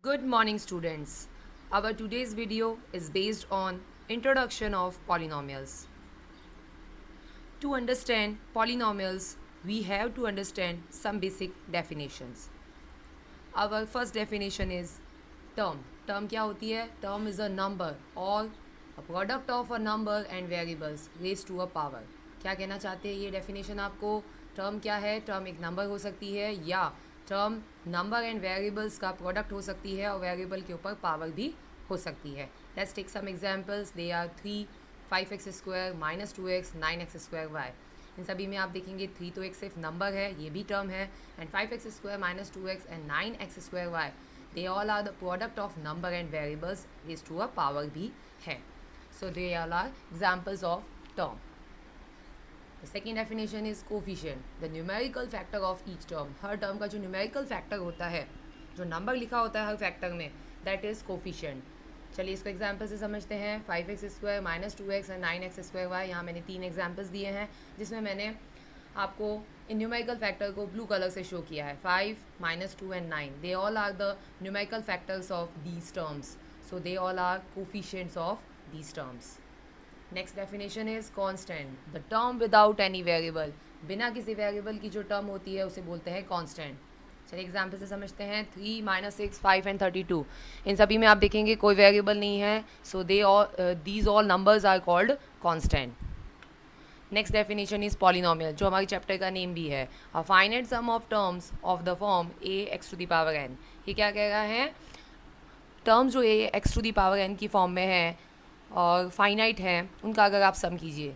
Good morning, students. Our today's video is based on introduction of polynomials. To understand polynomials, we have to understand some basic definitions. Our first definition is term. Term क्या होती है? Term is a number or a product of a number and variables raised to a power. क्या कहना चाहते हैं ये definition आपको? Term क्या है? Term एक number हो सकती है या टर्म नंबर एंड वेरिएबल्स का प्रोडक्ट हो सकती है और वेरिएबल के ऊपर पावर भी हो सकती है. Let's take some examples. They are 3, 5x square, -2x, 9x square y. इन सभी में आप देखेंगे 3 तो एक सिर्फ नंबर है, ये भी टर्म है, and 5x square, -2x and 9x square y, they all are the product of number and variables raised to a power भी है. So they all are examples of term. The second definition is coefficient, the numerical factor of each term. Her term का जो numerical factor होता है, जो number लिखा होता है हर फैक्टर में, that is coefficient. चलिए इसको एग्जाम्पल से समझते हैं. 5x square, -2x and 9x square Y. यहाँ मैंने 3 एग्जाम्पल्स दिए हैं जिसमें मैंने आपको इन न्यूमेरिकल फैक्टर को ब्लू कलर से शो किया है. 5, -2 and 9, they all are the numerical factors of these terms. So they all are coefficients of these terms. Next definition is constant, the term without any variable. बिना किसी variable की जो term होती है उसे बोलते हैं कांस्टेंट. चलिए एग्जाम्पल से समझते हैं. 3, -6, 5 एंड 32. इन सभी में आप देखेंगे कोई वेरिएबल नहीं है, so these all numbers are called constant. Next definition is polynomial, जो हमारे चैप्टर का नेम भी है. A finite sum of terms of the form ax⁴n. ये क्या कह रहा है? टर्म्स जो ax⁴n की फॉर्म में है और फाइनाइट हैं, उनका अगर आप सम कीजिए.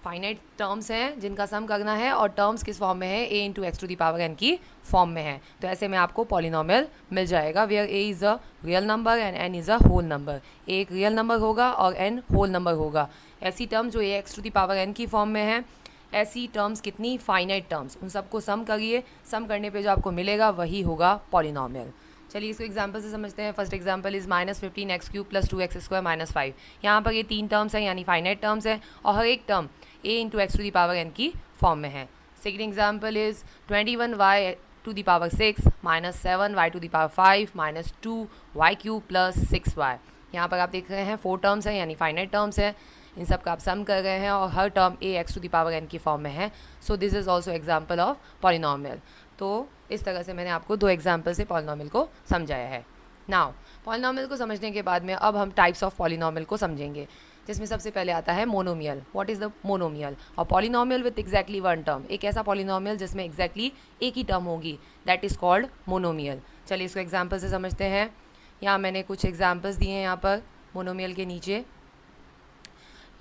फाइनाइट टर्म्स हैं जिनका सम करना है और टर्म्स किस फॉर्म में है? a × x⁴n की फॉर्म में है. तो ऐसे में आपको पॉलिनोमियल मिल जाएगा where a is a real number and n is a whole number. a एक रियल नंबर होगा और n होल नंबर होगा. ऐसी टर्म जो ax⁴n की फॉर्म में है, ऐसी टर्म्स कितनी? Finite terms. उन सबको सम करिए, सम करने पे जो आपको मिलेगा वही होगा पॉलिनोमियल. चलिए इसको एग्जाम्पल से समझते हैं. First example is -15x³ + 2x² - 5. यहाँ पर ये 3 टर्म्स हैं यानी फाइनाइट टर्म्स हैं और हर एक टर्म a × x⁴n की फॉर्म में है. Second example is 21y⁴ - 7y⁵ - 2y³ + 6y. यहाँ पर आप देख रहे हैं 4 टर्म्स हैं यानी फाइनाइट टर्म्स हैं. इन सब का आप सम कर रहे हैं और हर टर्म ax⁴n की फॉर्म में है. So this is also example of polynomial. तो इस तरह से मैंने आपको 2 एग्जाम्पल से पॉलिनोमियल को समझाया है. नाउ पॉलिनोमियल को समझने के बाद में अब हम टाइप्स ऑफ पॉलिनोमियल को समझेंगे, जिसमें सबसे पहले आता है monomial. What is the monomial? और पॉलिनोमियल विथ एग्जैक्टली 1 टर्म. एक ऐसा पॉलिनोमियल जिसमें एग्जैक्टली एक ही टर्म होगी, दैट इज़ कॉल्ड मोनोमियल. चलिए इसको एग्जाम्पल से समझते हैं. यहाँ मैंने कुछ एग्जाम्पल्स दिए हैं यहाँ पर मोनोमियल के नीचे.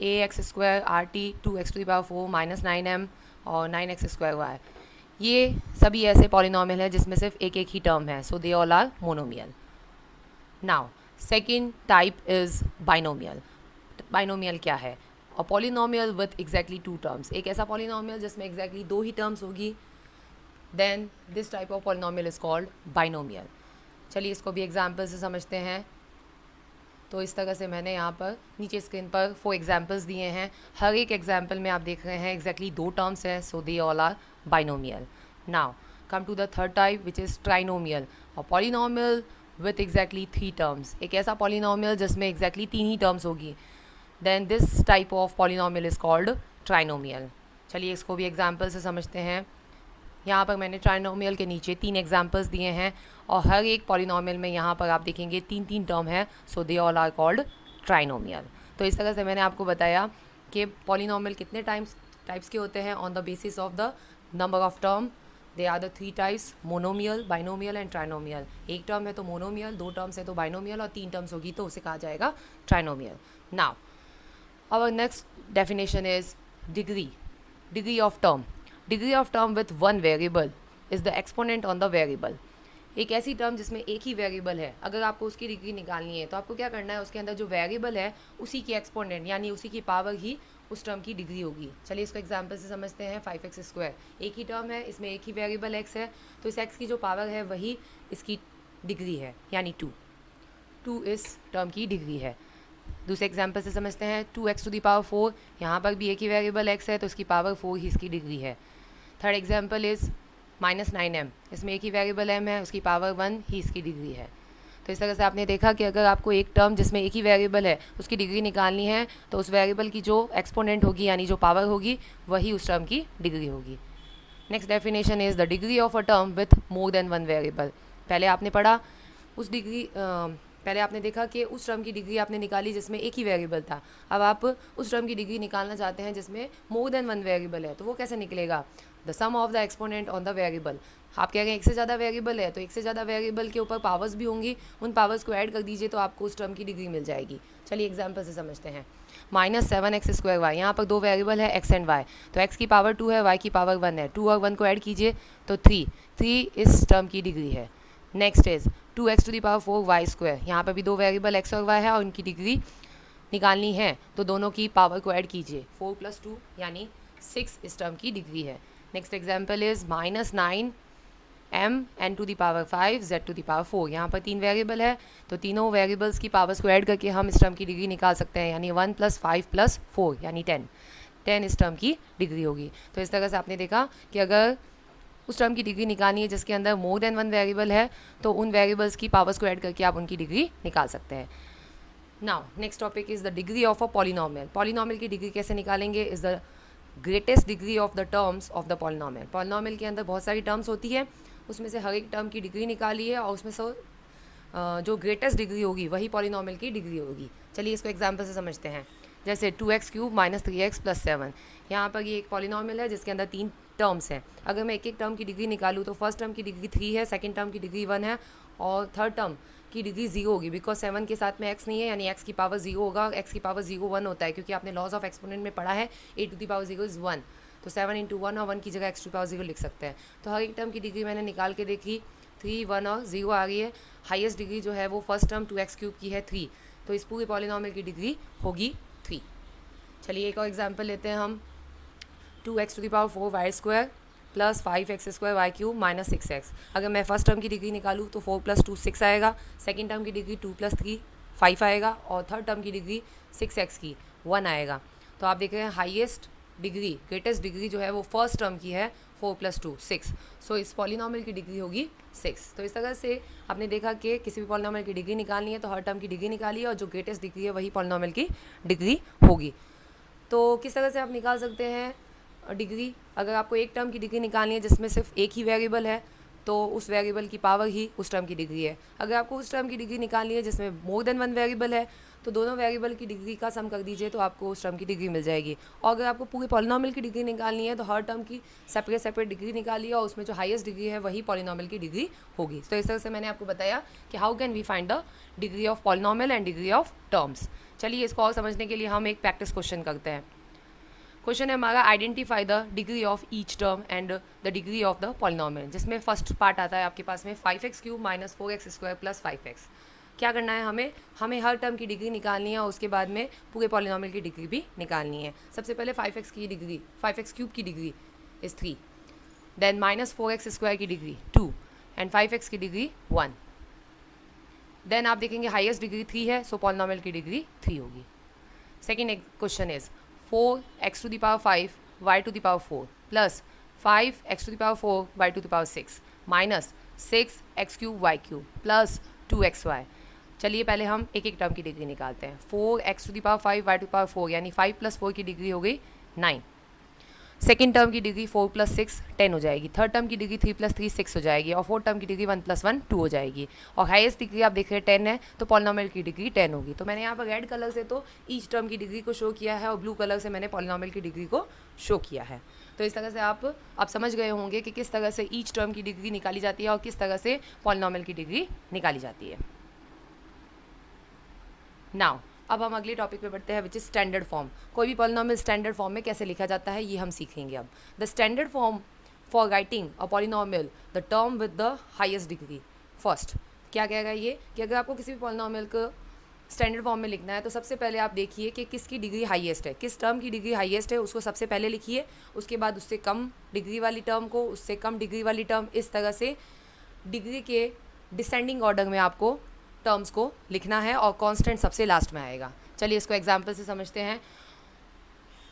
ax² rt 2x⁴ - 9m और 9x² y. ये सभी ऐसे पॉलिनोमियल है जिसमें सिर्फ एक एक ही टर्म है. So they all are monomial. Now second type is binomial. Binomial क्या है? और पॉलिनोमियल विथ एग्जैक्टली 2 टर्म्स. एक ऐसा पॉलिनोमियल जिसमें एग्जैक्टली 2 ही टर्म्स होगी, then this type of polynomial is called binomial. चलिए इसको भी एग्जाम्पल से समझते हैं. तो इस तरह से मैंने यहाँ पर नीचे स्क्रीन पर 4 एग्जाम्पल्स दिए हैं. हर एक एग्जाम्पल में आप देख रहे हैं एग्जैक्टली 2 टर्म्स हैं. So they all are binomial. Now come to the third type which is trinomial. और पॉलिनोमियल विथ एग्जैक्टली 3 टर्म्स. एक ऐसा पॉलिनोमियल जिसमें एग्जैक्टली 3 ही टर्म्स होगी, then this type of polynomial is called trinomial. चलिए इसको भी एग्जाम्पल से समझते हैं. यहाँ पर मैंने ट्राइनोमियल के नीचे 3 एग्जाम्पल्स दिए हैं और हर एक पॉलिनोमियल में यहाँ पर आप देखेंगे 3 टर्म है. So they all are called trinomial. तो इस तरह से मैंने आपको बताया कि पॉलिनोमियल कितने टाइप्स के होते हैं on the basis of the number of term. They are the 3 types: monomial, binomial and trinomial. एक टर्म है तो मोनोमियल, 2 टर्म्स है तो बाइनोमियल और 3 टर्म्स होगी तो उसे कहा जाएगा trinomial. Now our next definition is degree of term. Degree of term with 1 variable is the exponent on the variable. एक ऐसी टर्म जिसमें एक ही वेरिएबल है, अगर आपको उसकी डिग्री निकालनी है तो आपको क्या करना है? उसके अंदर जो वेरिएबल है उसी की एक्सपोनेंट यानी उसी की पावर ही उस टर्म की डिग्री होगी. चलिए इसको एग्जाम्पल से समझते हैं. 5x². एक ही टर्म है, इसमें एक ही वेरिएबल x है, तो इस x की जो पावर है वही इसकी डिग्री है यानी 2 इस टर्म की डिग्री है. दूसरे एग्जाम्पल से समझते हैं. 2x⁴. यहाँ पर भी एक ही वेरिएबल x है तो इसकी पावर 4 ही इसकी डिग्री है. Third example is -9m. इसमें एक ही वेरिएबल m है, उसकी पावर 1 ही इसकी डिग्री है. तो इस तरह से आपने देखा कि अगर आपको एक टर्म जिसमें एक ही वेरिएबल है उसकी डिग्री निकालनी है तो उस वेरिएबल की जो एक्सपोनेंट होगी यानी जो पावर होगी वही उस टर्म की डिग्री होगी। Next definition is the degree of a term with more than one variable. पहले आपने पढ़ा उस डिग्री पहले आपने देखा कि उस टर्म की डिग्री आपने निकाली जिसमें एक ही वेरिएबल था। अब आप उस टर्म की डिग्री निकालना चाहते हैं जिसमें मोर देन वन वेरिएबल है, तो वो कैसे निकलेगा? The sum of the exponent on the variable. आप कह रहे हैं एक से ज़्यादा वेरिएबल है तो एक से ज़्यादा वेरिएबल के ऊपर पावर्स भी होंगी, उन पावर्स को ऐड कर दीजिए तो आपको उस टर्म की डिग्री मिल जाएगी। चलिए एग्जाम्पल से समझते हैं। -7x² यहाँ पर दो वेरिएबल है x एंड y, तो x की पावर 2 है, y की पावर 1 है। 2 और 1 को ऐड कीजिए तो 3 इस टर्म की डिग्री है। Next is 2x⁴y²। यहाँ पर भी दो वेरिएबल x और y है और उनकी डिग्री निकालनी है तो दोनों की पावर को ऐड कीजिए। 4 + 2 यानी 6 इस टर्म की डिग्री है। Next example is -9m⁵ z⁴। यहाँ पर तीन वेरिएबल है तो तीनों वेरिएबल्स की पावर्स को ऐड करके हम इस टर्म की डिग्री निकाल सकते हैं, यानी 1 + 5 + 4 यानी 10 इस टर्म की डिग्री होगी। तो इस तरह से आपने देखा कि अगर उस टर्म की डिग्री निकालनी है जिसके अंदर मोर देन वन वेरिएबल है तो उन वेरिएबल्स की पावर्स को ऐड करके आप उनकी डिग्री निकाल सकते हैं। Now next topic is the degree of a polynomial. Polynomial की डिग्री कैसे निकालेंगे? Is the greatest degree of the terms of the polynomial. Polynomial के अंदर बहुत सारी टर्म्स होती है, उसमें से हर एक टर्म की डिग्री निकालिए और उसमें से जो ग्रेटेस्ट डिग्री होगी वही पॉलिनोमियल की डिग्री होगी। चलिए इसको एग्जाम्पल से समझते हैं। जैसे 2x³ - 3x + 7। यहाँ पर ये एक पॉलिनोमियल है जिसके अंदर तीन टर्म्स हैं। अगर मैं एक एक टर्म की डिग्री निकालूँ तो फर्स्ट टर्म की डिग्री 3 है, सेकंड टर्म की डिग्री 1 है और थर्ड टर्म की डिग्री 0 होगी, बिकॉज 7 के साथ में x नहीं है, यानी x की पावर 0 होगा। x की पावर 0 1 होता है क्योंकि आपने लॉज ऑफ एक्सपोनेंट में पढ़ा है a⁴ is 1, तो 7 × 1 और 1 की जगह x⁴ लिख सकते हैं। तो हर एक टर्म की डिग्री मैंने निकाल के देखी, 3, 1 और 0 आ रही है। हाईएस्ट डिग्री जो है वो फर्स्ट टर्म 2x³ की है 3, तो इस पूरे पॉलिनोमियल की डिग्री होगी 3। चलिए एक और एग्जाम्पल लेते हैं हम। 2x⁴y² + 5x² y³ - 6x। अगर मैं फर्स्ट टर्म की डिग्री निकालूँ तो 4 + 2 6 आएगा, सेकंड टर्म की डिग्री 2 + 3 5 आएगा और थर्ड टर्म की डिग्री 6x की 1 आएगा। तो आप देख रहे हैं हाईएस्ट डिग्री, ग्रेटेस्ट डिग्री जो है वो फर्स्ट टर्म की है 4 + 2 6। सो इस पॉलिनोमियल की डिग्री होगी 6। तो इस तरह से आपने देखा कि किसी भी पॉलिनोमियल की डिग्री निकालनी है तो हर टर्म की डिग्री निकालिए और जो ग्रेटेस्ट डिग्री है वही पॉलिनोमियल की डिग्री होगी। तो किस तरह से आप निकाल सकते हैं डिग्री? अगर आपको एक टर्म की डिग्री निकालनी है जिसमें सिर्फ एक ही वेरिएबल है तो उस वेरिएबल की पावर ही उस टर्म की डिग्री है। अगर आपको उस टर्म की डिग्री निकालनी है जिसमें मोर देन वन वेरिएबल है तो दोनों वेरिएबल की डिग्री का सम कर दीजिए तो आपको उस टर्म की डिग्री मिल जाएगी। और अगर आपको पूरे पॉलिनोमियल की डिग्री निकालनी है तो हर टर्म की सेपरेट डिग्री निकालिए और उसमें जो हाईएस्ट डिग्री है वही पॉलिनोमियल की डिग्री होगी। तो इस तरह से मैंने आपको बताया कि how can we find the degree of polynomial and degree of terms. चलिए इसको और समझने के लिए हम एक प्रैक्टिस क्वेश्चन करते हैं। क्वेश्चन है हमारा identify the degree of each term and the degree of the polynomial, जिसमें फर्स्ट पार्ट आता है आपके पास में 5x³ - 4x² + 5x। क्या करना है हमें हर टर्म की डिग्री निकालनी है और उसके बाद में पूरे पॉलिनोमियल की डिग्री भी निकालनी है। सबसे पहले 5x³ की डिग्री इज़ 3, देन -4x² की डिग्री 2 एंड 5x की डिग्री 1। देन आप देखेंगे हाईएस्ट डिग्री 3 है, सो पॉलिनोमियल की डिग्री 3 होगी। Second question is 4x⁵ y⁴ + 5x⁴ y⁴ minus 6x³ y³ + 2xy। चलिए पहले हम एक एक टर्म की डिग्री निकालते हैं। 4x⁵ y⁴ यानी 5 + 4 की डिग्री हो गई 9। सेकेंड टर्म की डिग्री 4 + 6 10 हो जाएगी। थर्ड टर्म की डिग्री 3 + 3 6 हो जाएगी और फोर्थ टर्म की डिग्री 1 + 1 2 हो जाएगी। और हाईएस्ट डिग्री आप देख रहे हैं 10 है, तो पॉलिनोमियल की डिग्री 10 होगी। तो मैंने यहाँ पर रेड कलर से तो ईच टर्म की डिग्री को शो किया है और ब्लू कलर से मैंने पॉलिनोमियल की डिग्री को शो किया है। तो इस तरह से आप समझ गए होंगे कि किस तरह से ईच टर्म की डिग्री निकाली जाती है और किस तरह से पॉलिनोमियल की डिग्री निकाली जाती है। नाउ अब हम अगले टॉपिक पे बढ़ते हैं, विच इज स्टैंडर्ड फॉर्म। कोई भी पॉलिनोमियल स्टैंडर्ड फॉर्म में कैसे लिखा जाता है ये हम सीखेंगे अब। The standard form for writing a polynomial the term with the highest degree. First क्या कहेगा ये कि अगर आपको किसी भी पॉलिनोमियल को स्टैंडर्ड फॉर्म में लिखना है तो सबसे पहले आप देखिए कि किसकी डिग्री हाईएस्ट है, किस टर्म की डिग्री हाईएस्ट है उसको सबसे पहले लिखिए। उसके बाद उससे कम डिग्री वाली टर्म को, उससे कम डिग्री वाली टर्म, इस तरह से डिग्री के डिसेंडिंग ऑर्डर में आपको टर्म्स को लिखना है और कांस्टेंट सबसे लास्ट में आएगा। चलिए इसको एग्जांपल से समझते हैं।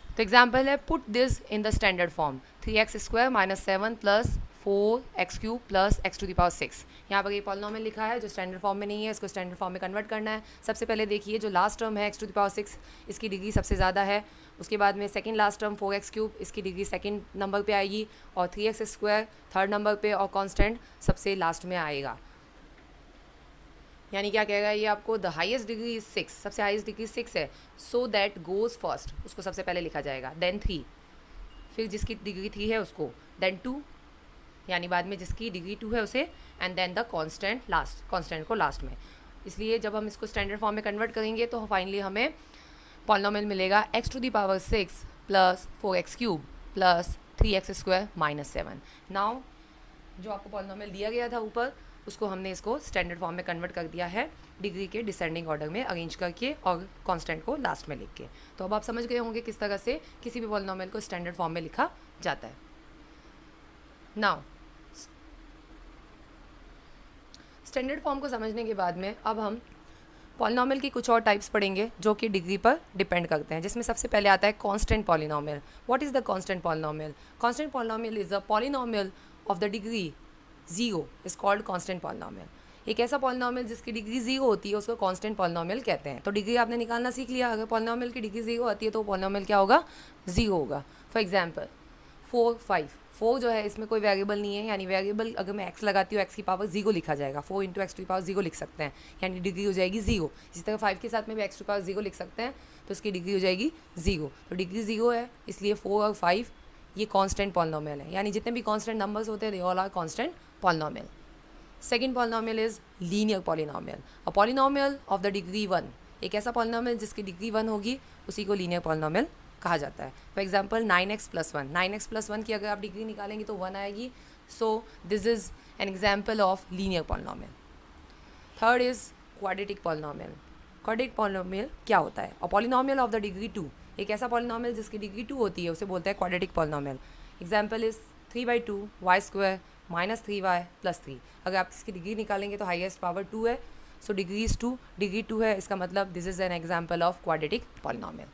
तो एग्जांपल है put this in the standard form 3x² - 7 + 4x³ plus x⁶। यहाँ पर ये पॉलिनॉमियल लिखा है जो स्टैंडर्ड फॉर्म में नहीं है, इसको स्टैंडर्ड फॉर्म में कन्वर्ट करना है। सबसे पहले देखिए जो लास्ट टर्म है x⁶, इसकी डिग्री सबसे ज़्यादा है। उसके बाद में सेकंड लास्ट टर्म 4x³, इसकी डिग्री सेकंड नंबर पे आएगी, और 3x² थर्ड नंबर पे, और कांस्टेंट सबसे लास्ट में आएगा। यानी क्या कहेगा ये आपको, द हाईएस्ट डिग्री इज 6, सबसे हाईएस्ट डिग्री 6 है, सो दैट गोज़ फर्स्ट, उसको सबसे पहले लिखा जाएगा, देन 3, फिर जिसकी डिग्री 3 है उसको, देन 2, यानी बाद में जिसकी डिग्री 2 है उसे, and then the constant last, constant को लास्ट में। इसलिए जब हम इसको स्टैंडर्ड फॉर्म में कन्वर्ट करेंगे तो फाइनली हमें पॉलिनॉमियल मिलेगा x⁶ plus 4x³ plus 3x² minus 7। Now जो आपको पॉलिनॉमियल दिया गया था ऊपर, उसको हमने इसको स्टैंडर्ड फॉर्म में कन्वर्ट कर दिया है, डिग्री के डिसेंडिंग ऑर्डर में अरेंज करके और कांस्टेंट को लास्ट में लिख के। तो अब आप समझ गए होंगे किस तरह से किसी भी पॉलिनॉमियल को स्टैंडर्ड फॉर्म में लिखा जाता है। नाउ स्टैंडर्ड फॉर्म को समझने के बाद में अब हम पॉलिनॉमियल की कुछ और टाइप्स पढ़ेंगे जो कि डिग्री पर डिपेंड करते हैं, जिसमें सबसे पहले आता है constant polynomial. What is the constant polynomial? Constant polynomial is a polynomial of the degree 0 is called constant polynomial. एक ऐसा पॉलिनॉमियल जिसकी डिग्री 0 होती है उसको कांस्टेंट पॉलिनॉमियल कहते हैं। तो डिग्री आपने निकालना सीख लिया, अगर पॉलिनॉमियल की डिग्री 0 आती है तो पॉलिनॉमियल क्या होगा, 0 होगा। फॉर एग्जांपल 4, 5, 4 जो है इसमें कोई वेरिएबल नहीं है, यानी वेरिएबल अगर मैं x लगाती हूँ x की पावर 0 लिखा जाएगा, 4 × x⁴ 0 लिख सकते हैं, यानी डिग्री हो जाएगी 0। इसी तरह 5 के साथ में भी x⁴ 0 लिख सकते हैं, तो इसकी डिग्री हो जाएगी 0। तो डिग्री 0 है, इसलिए 4 और 5 ये कांस्टेंट पॉलिनॉमियल है, यानी जितने भी कांस्टेंट नंबर्स होते हैं they all are constant polynomial. Second polynomial is linear polynomial, a polynomial of the degree 1। एक ऐसा पॉलिनॉमियल जिसकी डिग्री 1 होगी उसी को लीनियर पॉलिनॉमियल कहा जाता है। फॉर एग्जांपल 9x + 1, 9x + 1 की अगर आप डिग्री निकालेंगे तो 1 आएगी, so this is an example of linear polynomial. Third is quadratic polynomial. Quadratic polynomial क्या होता है? अ पॉलिनॉमियल ऑफ द डिग्री 2। एक ऐसा पॉलिनॉमियल जिसकी डिग्री 2 होती है उसे बोलते हैं quadratic polynomial. Example is 3/2 y² - 3y + 3। अगर आप इसकी डिग्री निकालेंगे तो हाईएस्ट पावर 2 है, सो डिग्री इज़ 2, डिग्री 2 है, इसका मतलब this is an example of quadratic polynomial.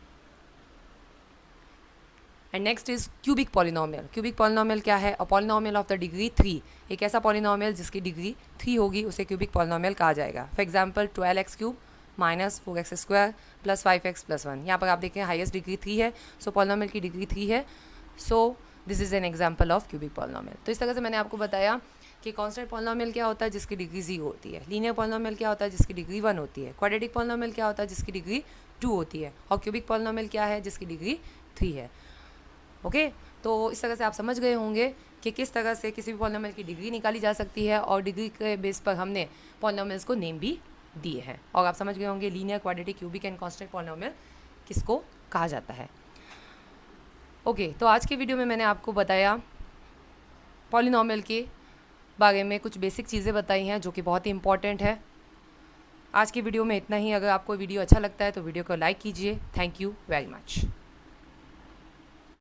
And next is cubic polynomial. Cubic polynomial क्या है? अ पॉलिनॉमियल ऑफ द डिग्री 3। एक ऐसा पॉलिनॉमियल जिसकी डिग्री 3 होगी उसे क्यूबिक पॉलिनॉमियल कहा जाएगा। For example 12x³ - 4x² + 5x + 1। यहाँ पर आप देखें हाईएस्ट डिग्री 3 है, सो पॉलिनॉमियल की डिग्री 3 है, so this is an example of cubic polynomial. तो इस तरह से मैंने आपको बताया कि कांस्टेंट पॉलिनॉमियल क्या होता है जिसकी डिग्री 0 होती है, लीनियर पॉलिनॉमियल क्या होता है जिसकी डिग्री 1 होती है, क्वाड्रेटिक पॉलिनॉमियल क्या होता है जिसकी डिग्री 2 होती है, और क्यूबिक पॉलिनॉमियल क्या है जिसकी डिग्री 3 है। ओके, तो इस तरह से आप समझ गए होंगे कि किस तरह से किसी भी पॉलिनॉमियल की डिग्री निकाली जा सकती है, और डिग्री के बेस पर हमने पॉलिनॉमियल्स को नेम भी दिए हैं, और आप समझ गए होंगे linear, quadratic, cubic and constant polynomial किसको कहा जाता है। ओके, तो आज के वीडियो में मैंने आपको बताया पॉलिनॉमियल के बारे में, कुछ बेसिक चीज़ें बताई हैं जो कि बहुत ही इंपॉर्टेंट है। आज की वीडियो में इतना ही। अगर आपको वीडियो अच्छा लगता है तो वीडियो को लाइक कीजिए। Thank you very much.